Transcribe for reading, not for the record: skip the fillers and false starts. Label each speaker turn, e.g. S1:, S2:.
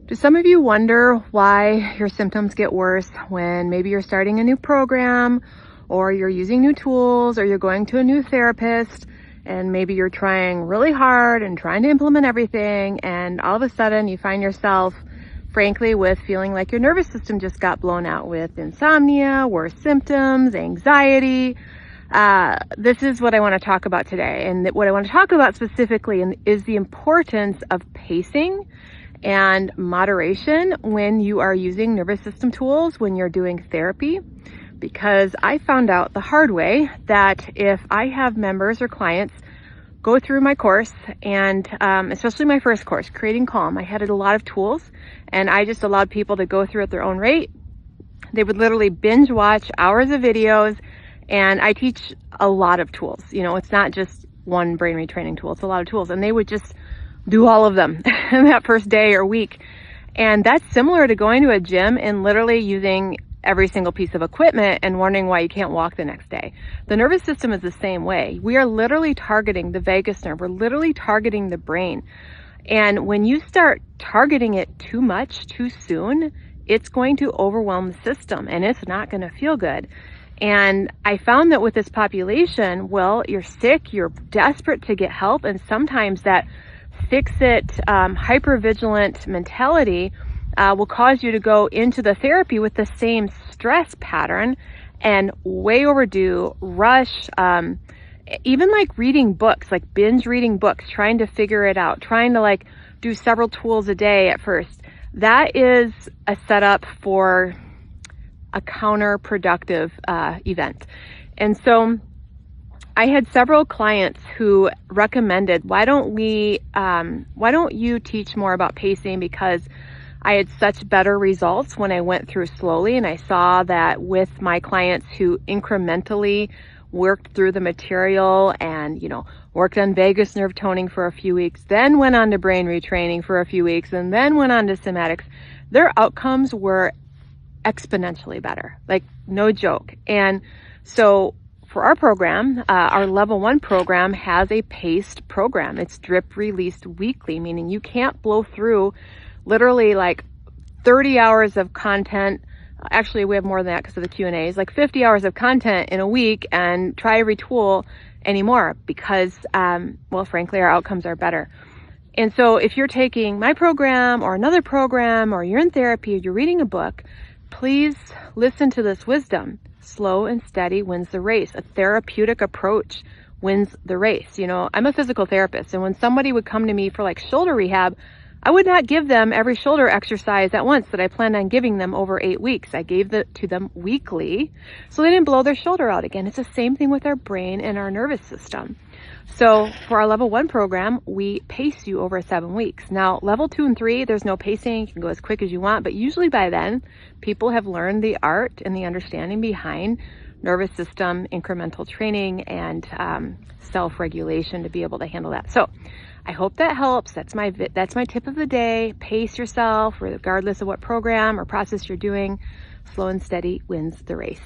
S1: Do some of you wonder why your symptoms get worse when maybe you're starting a new program, or you're using new tools, or you're going to a new therapist, and maybe you're trying really hard and trying to implement everything, and all of a sudden you find yourself, frankly, with feeling like your nervous system just got blown out with insomnia, worse symptoms, anxiety. This is what I want to talk about today. And what I want to talk about specifically is the importance of pacing and moderation when you are using nervous system tools, when you're doing therapy. Because I found out the hard way that if I have members or clients go through my course, and especially my first course, Creating Calm, I had a lot of tools and I just allowed people to go through at their own rate. They would literally binge watch hours of videos, and I teach a lot of tools. You know, it's not just one brain retraining tool, it's a lot of tools, and they would just do all of them in that first day or week. And that's similar to going to a gym and literally using every single piece of equipment and wondering why you can't walk the next day. The nervous system is the same way. We are literally targeting the vagus nerve. We're literally targeting the brain. And when you start targeting it too much, too soon, it's going to overwhelm the system and it's not going to feel good. And I found that with this population, well, you're sick, you're desperate to get help, and sometimes that fix-it, hypervigilant mentality will cause you to go into the therapy with the same stress pattern and way overdue, rush, even like reading books, like binge reading books, trying to figure it out, trying to like do several tools a day at first. That is a setup for a counterproductive event. And so I had several clients who recommended, why don't you teach more about pacing? Because I had such better results when I went through slowly, and I saw that with my clients who incrementally worked through the material and, you know, worked on vagus nerve toning for a few weeks, then went on to brain retraining for a few weeks, and then went on to somatics, their outcomes were exponentially better, like no joke. And so for our program, our level 1 program has a paced program. It's drip released weekly, meaning you can't blow through literally like 30 hours of content. Actually, we have more than that because of the Q&As, like 50 hours of content in a week and try every tool anymore because, well, frankly, our outcomes are better. And so if you're taking my program or another program, or you're in therapy, or you're reading a book, please listen to this wisdom. Slow and steady wins the race. A therapeutic approach wins the race. You know, I'm a physical therapist, and when somebody would come to me for like shoulder rehab, I would not give them every shoulder exercise at once that I planned on giving them over 8 weeks. I gave it to them weekly so they didn't blow their shoulder out again. It's the same thing with our brain and our nervous system. So for our level 1 program, we pace you over 7 weeks. Now, level 2 and 3, there's no pacing. You can go as quick as you want, but usually by then, people have learned the art and the understanding behind nervous system incremental training and self-regulation to be able to handle that. So I hope that helps. That's my tip of the day. Pace yourself regardless of what program or process you're doing. Slow and steady wins the race.